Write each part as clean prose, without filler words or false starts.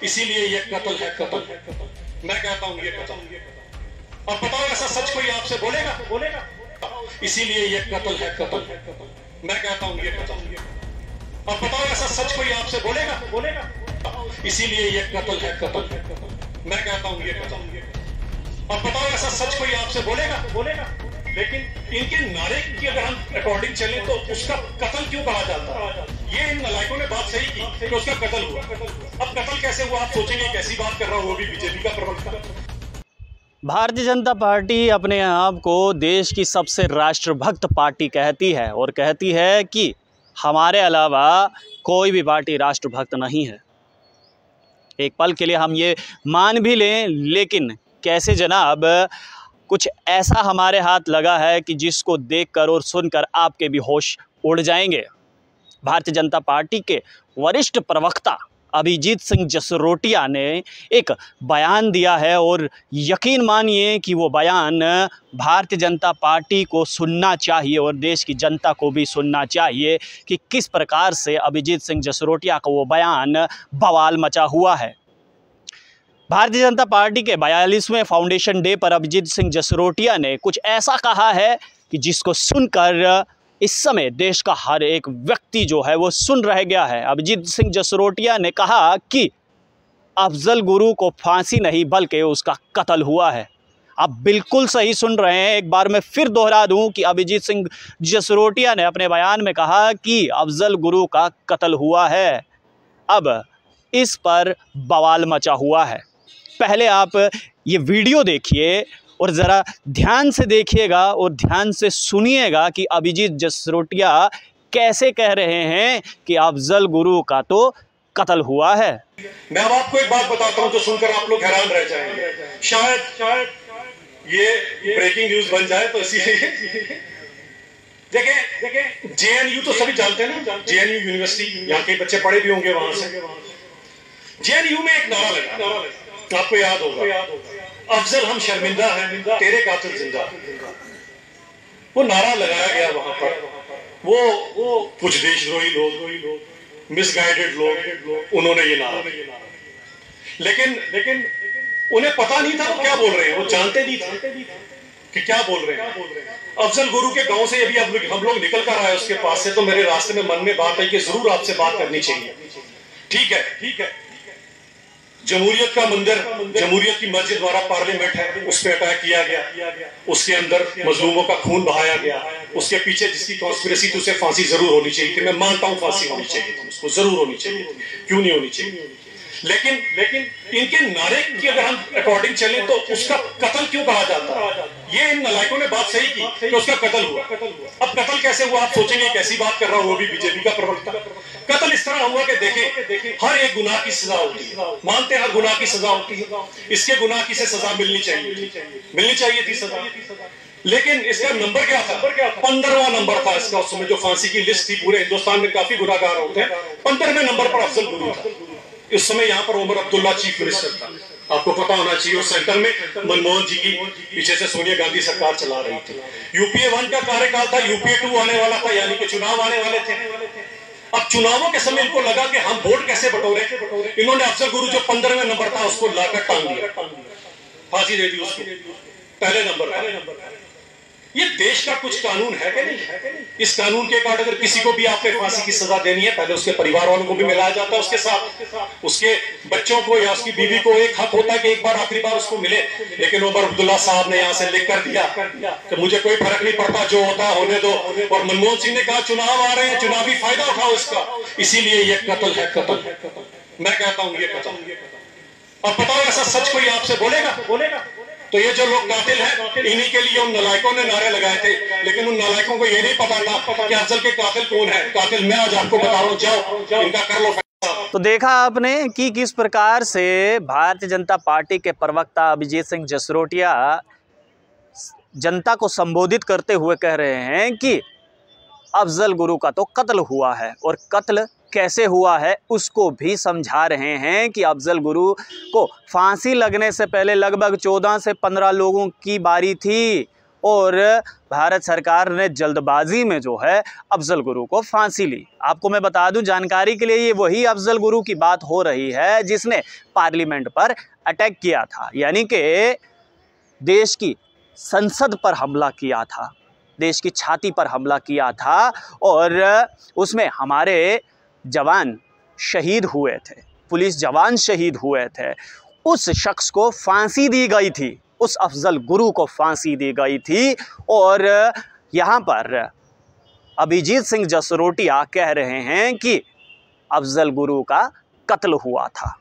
इसीलिए ये कत्ल है, कत्ल। मैं कहता हूं ये कत्ल। अब बताओ ऐसा सच कोई आपसे बोलेगा? इसीलिए ये कत्ल है, कत्ल। मैं कहता हूं ये कत्ल। अब बताओ ऐसा सच कोई आपसे बोलेगा? इसीलिए ये कत्ल है, कत्ल। मैं कहता हूं ये कत्ल। अब बताओ ऐसा सच कोई आपसे बोलेगा? लेकिन इनके नारे की अगर हम अकॉर्डिंग चले तो उसका कत्ल क्यों कहा जाता है? ये इन नलायकों ने बात सही की कि उसका कत्ल हुआ। अब कत्ल कैसे हुआ आप सोचेंगे, कैसी बात कर रहा हूं, वो भी बीजेपी का प्रवक्ता। भारतीय जनता पार्टी अपने आप को देश की सबसे राष्ट्रभक्त पार्टी कहती है और कहती है कि हमारे अलावा कोई भी पार्टी राष्ट्रभक्त नहीं है। एक पल के लिए हम ये मान भी लें, लेकिन कैसे जनाब, कुछ ऐसा हमारे हाथ लगा है कि जिसको देखकर और सुनकर आपके भी होश उड़ जाएंगे। भारतीय जनता पार्टी के वरिष्ठ प्रवक्ता अभिजीत सिंह जसरोटिया ने एक बयान दिया है और यकीन मानिए कि वो बयान भारतीय जनता पार्टी को सुनना चाहिए और देश की जनता को भी सुनना चाहिए कि किस प्रकार से अभिजीत सिंह जसरोटिया का वो बयान बवाल मचा हुआ है। भारतीय जनता पार्टी के 42वें फाउंडेशन डे पर अभिजीत सिंह जसरोटिया ने कुछ ऐसा कहा है कि जिसको सुनकर इस समय देश का हर एक व्यक्ति जो है वो सुन रह गया है। अभिजीत सिंह जसरोटिया ने कहा कि अफजल गुरु को फांसी नहीं बल्कि उसका कत्ल हुआ है। आप बिल्कुल सही सुन रहे हैं। एक बार मैं फिर दोहरा दूं कि अभिजीत सिंह जसरोटिया ने अपने बयान में कहा कि अफजल गुरु का कत्ल हुआ है। अब इस पर बवाल मचा हुआ है। पहले आप ये वीडियो देखिए और ज़रा ध्यान से देखिएगा और ध्यान से सुनिएगा कि अभिजीत जसरोटिया कैसे कह रहे हैं कि अफजल गुरु का तो कत्ल हुआ है। मैं अब आपको एक बात बताता हूं जो सुनकर आप लोग हैरान रह जाएंगे। शायद ये ब्रेकिंग न्यूज बन जाए तो इसीलिए देखें, जेएनयू तो सभी जानते हैं ना, जेएनयू यूनिवर्सिटी, यहाँ के बच्चे पढ़े भी होंगे वहां से। जेएनयू में एक नारा लगा, आपको याद होगा, अफजल हम शर्मिंदा हैं, तेरे कातिल जिंदा। वो नारा लगाया गया वहां पर। वो कुछ देशद्रोही लोग, मिसगाइडेड लोग, उन्होंने ये नारा, लेकिन उन्हें पता नहीं था वो क्या बोल रहे हैं। वो जानते नहीं थे कि क्या बोल रहे हैं। अफजल गुरु के गांव से अभी हम लोग निकल कर आए उसके पास से, तो मेरे रास्ते में मन में बात आई कि जरूर आपसे बात करनी चाहिए। ठीक है। जमहूरियत का मंदिर, जमहूरियत की मस्जिद द्वारा पार्लियामेंट है, उस पर अटैक किया गया, उसके अंदर मजलूमों का खून बहाया गया। उसके पीछे जिसकी कॉन्स्पिरेसी थी उसे फांसी जरूर होनी चाहिए थी। मैं मानता हूं फांसी होनी चाहिए थी, उसको जरूर होनी चाहिए थी, क्यों नहीं होनी चाहिए। लेकिन इनके नारे की अगर हम अकॉर्डिंग चले तो उसका कत्ल क्यों कहा जाता है? ये इन नलायकों ने बात सही की कि उसका कत्ल हुआ। अब कत्ल कैसे हुआ आप सोचेंगे, कैसी बात कर रहा हूं, वो भी बीजेपी का प्रवक्ता। कत्ल इस तरह हुआ कि देखें, हर एक गुनाह की सजा होती है, मानते हैं हर गुनाह की सजा होती है। इसके गुनाह की से सजा मिलनी चाहिए थी सजा। लेकिन इसका नंबर क्या था? 15वां नंबर था इसका। उस समय जो फांसी की लिस्ट थी, पूरे हिंदुस्तान में काफी गुनाहगार होते हैं, 15वें नंबर पर अफजल गुरु था। इस समय यहाँ पर उमर अब्दुल्ला चीफ मिनिस्टर था, आपको पता होना चाहिए। और सेंटर में मनमोहन जी की पीछे से सोनिया गांधी सरकार चला रही थी। यूपीए 1 का कार्यकाल था, यूपीए 2 आने वाला था, यानी कि चुनाव आने वाले थे। अब चुनावों के समय इनको लगा कि हम वोट कैसे बटोरे, इन्होंने अफजल गुरु जो 15वें नंबर था उसको लाकर टांग दिया, फांसी दे दी उसको पहले नंबर। ये देश का कुछ कानून है कि नहीं? इस कानून के कार्ड अगर किसी को भी आपने फांसी की सजा देनी है, पहले उसके परिवार वालों को भी मिलाया जाता है उसके साथ, उसके बच्चों को या उसकी बीवी को एक हक होता है कि एक बार आखिरी बार उसको मिले। लेकिन उमर अब्दुल्ला साहब ने यहाँ से लिख कर दिया कि मुझे कोई फर्क नहीं पड़ता, जो होता है होने दो। और मनमोहन सिंह ने कहा चुनाव आ रहे हैं, चुनावी फायदा उठाओ इसका, इसीलिए ये कत्ल है, कत्ल। मैं कहता हूं ये कत्ल। अब बताओ ऐसा सच कोई आपसे बोलेगा? तो ये जो लोग कातिल हैं, इन्हीं के लिए उन नलायकों ने नारे लगाए थे। लेकिन उन नलायकों को ये नहीं पता था कि अफजल के कातिल कौन है। कातिल मैं आज आपको बता रहा हूं, जाओ इनका कर लो। तो देखा आपने कि किस प्रकार से भारतीय जनता पार्टी के प्रवक्ता अभिजीत सिंह जसरोटिया जनता को संबोधित करते हुए कह रहे हैं कि अफजल गुरु का तो कत्ल हुआ है, और कत्ल कैसे हुआ है उसको भी समझा रहे हैं कि अफजल गुरु को फांसी लगने से पहले लगभग 14 से 15 लोगों की बारी थी और भारत सरकार ने जल्दबाजी में जो है अफजल गुरु को फांसी ली। आपको मैं बता दूं जानकारी के लिए, ये वही अफजल गुरु की बात हो रही है जिसने पार्लियामेंट पर अटैक किया था, यानी कि देश की संसद पर हमला किया था, देश की छाती पर हमला किया था और उसमें हमारे जवान शहीद हुए थे, पुलिस जवान शहीद हुए थे। उस शख्स को फांसी दी गई थी, उस अफजल गुरु को फांसी दी गई थी। और यहाँ पर अभिजीत सिंह जसरोटिया कह रहे हैं कि अफजल गुरु का कत्ल हुआ था।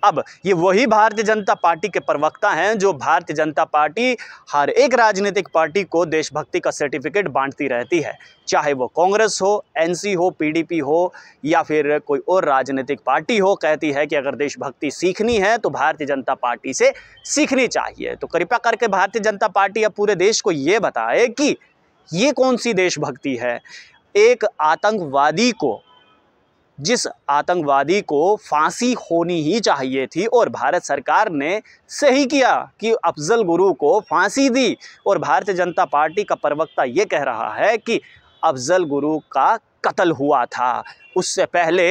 अब ये वही भारतीय जनता पार्टी के प्रवक्ता हैं जो भारतीय जनता पार्टी हर एक राजनीतिक पार्टी को देशभक्ति का सर्टिफिकेट बांटती रहती है, चाहे वो कांग्रेस हो, एनसी हो, पीडीपी हो या फिर कोई और राजनीतिक पार्टी हो। कहती है कि अगर देशभक्ति सीखनी है तो भारतीय जनता पार्टी से सीखनी चाहिए। तो कृपया करके भारतीय जनता पार्टी अब पूरे देश को ये बताए कि ये कौन सी देशभक्ति है। एक आतंकवादी को, जिस आतंकवादी को फांसी होनी ही चाहिए थी और भारत सरकार ने सही किया कि अफजल गुरु को फांसी दी, और भारतीय जनता पार्टी का प्रवक्ता ये कह रहा है कि अफजल गुरु का कत्ल हुआ था। उससे पहले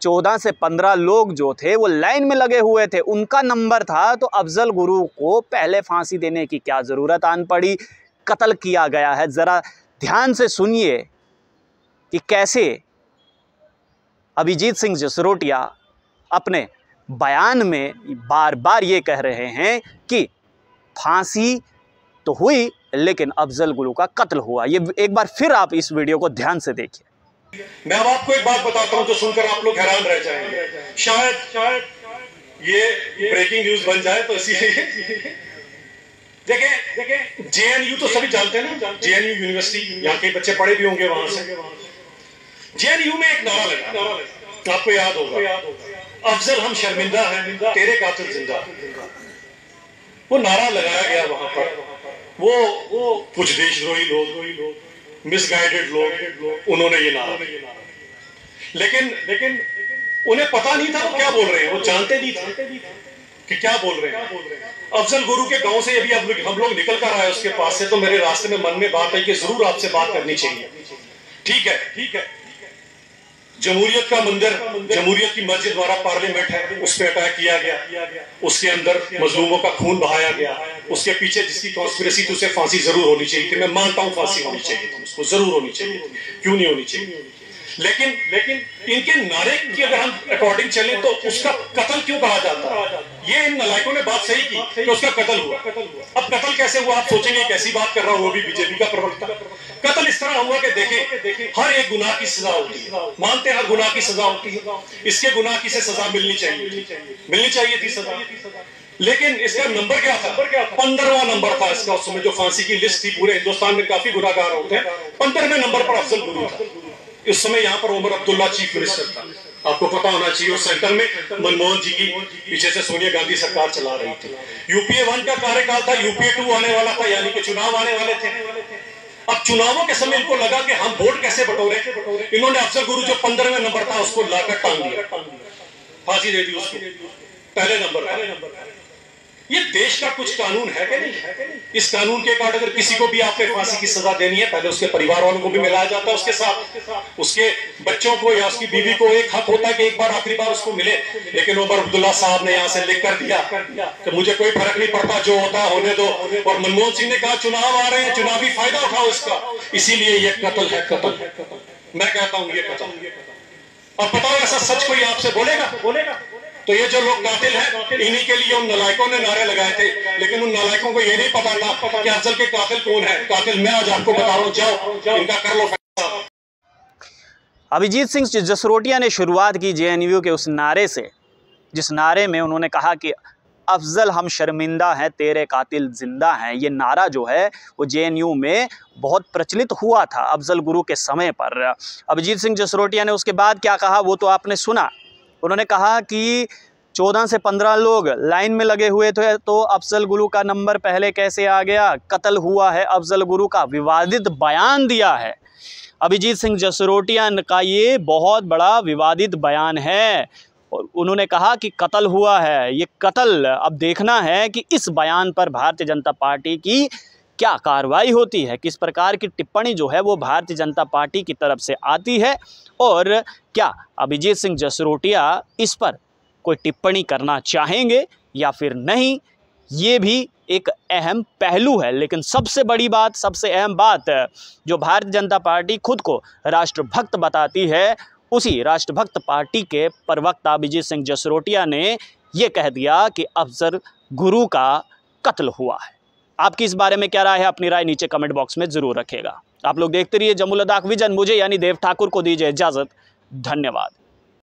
14 से 15 लोग जो थे वो लाइन में लगे हुए थे, उनका नंबर था, तो अफजल गुरु को पहले फांसी देने की क्या ज़रूरत आन पड़ी, कत्ल किया गया है। ज़रा ध्यान से सुनिए कि कैसे अभिजीत सिंह जसरोटिया अपने बयान में बार बार ये कह रहे हैं कि फांसी तो हुई लेकिन अफजल गुरु का कत्ल हुआ। ये एक बार फिर आप इस वीडियो को ध्यान से देखिए। मैं अब आपको एक बात बताता हूं जो सुनकर आप लोग हैरान रह जाएंगे, शायद ये ब्रेकिंग न्यूज बन जाए, तो इसीलिए देखिए जेएनयू तो सभी जानते हैं ना, जेएनयू यूनिवर्सिटी, यहाँ के बच्चे पढ़े भी होंगे वहां से। जेएनयू में एक नारा लगा, आपको याद होगा, अफजल हम शर्मिंदा हैं, तेरे कातिल जिंदा। वो नारा लगाया गया वहां पर। वो कुछ देशद्रोही लोग, मिसगाइडेड लोग, उन्होंने ये नारा, लेकिन उन्हें पता नहीं था वो क्या बोल रहे हैं, वो जानते नहीं थे कि क्या बोल रहे हैं। अफजल गुरु के गांव से अभी हम लोग निकल कर आए उसके पास से, तो मेरे रास्ते में मन में बात आई कि जरूर आपसे बात करनी चाहिए। ठीक है, जमहूरियत का मंदिर, जमहूरियत की मस्जिद द्वारा पार्लियामेंट है, उस पर अटैक किया गया, उसके अंदर मजलूमों का खून बहाया गया, उसके पीछे जिसकी कॉन्स्पिरेसी थी उसे फांसी जरूर होनी चाहिए थी। मैं मानता हूं फांसी होनी चाहिए थी, उसको जरूर होनी चाहिए थी, क्यों नहीं होनी चाहिए। लेकिन इनके नारे की अगर हम अकॉर्डिंग चले तो उसका कत्ल क्यों कहा जाता है? ये इन नलायकों ने बात सही की कि उसका कत्ल हुआ। अब कत्ल कैसे हुआ आप सोचेंगे, कैसी बात कर रहा हूं, वो भी बीजेपी का प्रवक्ता। कत्ल इस तरह हुआ कि देखें, हर एक गुनाह की सजा होती है, मानते हैं हर गुनाह की सजा होती है, इसके गुनाह की से सजा मिलनी चाहिए थी सजा। लेकिन इसका नंबर क्या था? 15वां नंबर था इसका उस समय जो फांसी की लिस्ट थी। पूरे हिंदुस्तान में काफी गुनाहगार होते हैं, 15वें नंबर पर अफजल गुरु था। इस समय यहाँ पर उमर अब्दुल्ला चीफ मिनिस्टर था, आपको पता होना चाहिए। और सेंटर में मनमोहन जी की पीछे से सोनिया गांधी सरकार चला रही थी। यूपीए 1 का कार्यकाल था, यूपीए 2 आने वाला था, यानी कि चुनाव आने वाले थे। अब चुनावों के समय इनको लगा कि हम वोट कैसे बटोरे, इन्होंने अफजल गुरु जो 15वें नंबर था उसको लाकर टांग दिया, फांसी दे दी उसको पहले नंबर। ये देश का कुछ कानून है कि नहीं? इस कानून के कारण अगर किसी को भी आपने फांसी की सजा देनी है, पहले उसके परिवार वालों को भी मिलाया जाता है, उसके साथ उसके बच्चों को या उसकी बीवी को एक हक होता है कि एक बार आखिरी बार उसको मिले। लेकिन उमर अब्दुल्ला साहब ने यहाँ से लिख कर दिया कि मुझे कोई फर्क नहीं पड़ता, जो होता है होने दो। और मनमोहन सिंह ने कहा चुनाव आ रहे हैं, चुनावी फायदा उठाओ इसका, इसीलिए ये कत्ल है, कत्ल। मैं कहता हूँ ये कत्ल। अब बताओ ऐसा सच कोई आपसे बोलेगा? तो ये जो लोग कातिल हैं, इन्हीं के लिए उन नलायकों ने नारे लगाए थे। लेकिन उन नलायकों को ये नहीं पता था कि अफजल के कातिल कौन है। कातिल मैं आज आपको बता रहा हूं, जाओ इनका कर लो फैसला। अभिजीत सिंह जसरोटिया ने शुरुआत की जेएनयू के उस नारे से, जिस नारे में उन्होंने कहा कि अफजल हम शर्मिंदा हैं, तेरे कातिल जिंदा हैं। ये नारा जो है वो जेएनयू में बहुत प्रचलित हुआ था अफजल गुरु के समय पर। अभिजीत सिंह जसरोटिया ने उसके बाद क्या कहा वो तो आपने सुना। उन्होंने कहा कि 14 से 15 लोग लाइन में लगे हुए थे, तो अफजल गुरु का नंबर पहले कैसे आ गया? कत्ल हुआ है अफजल गुरु का। विवादित बयान दिया है अभिजीत सिंह जसरोटिया का, ये बहुत बड़ा विवादित बयान है। और उन्होंने कहा कि कत्ल हुआ है। ये कत्ल अब देखना है कि इस बयान पर भारतीय जनता पार्टी की क्या कार्रवाई होती है, किस प्रकार की टिप्पणी जो है वो भारतीय जनता पार्टी की तरफ से आती है, और क्या अभिजीत सिंह जसरोटिया इस पर कोई टिप्पणी करना चाहेंगे या फिर नहीं, ये भी एक अहम पहलू है। लेकिन सबसे बड़ी बात, सबसे अहम बात, जो भारतीय जनता पार्टी खुद को राष्ट्रभक्त बताती है, उसी राष्ट्रभक्त पार्टी के प्रवक्ता अभिजीत सिंह जसरोटिया ने ये कह दिया कि अफजल गुरु का कत्ल हुआ है। आपकी इस बारे में क्या राय है? अपनी राय नीचे कमेंट बॉक्स में जरूर रखिएगा। आप लोग देखते रहिए जम्मू लद्दाख विजन। मुझे यानी देव ठाकुर को दीजिए इजाजत। धन्यवाद।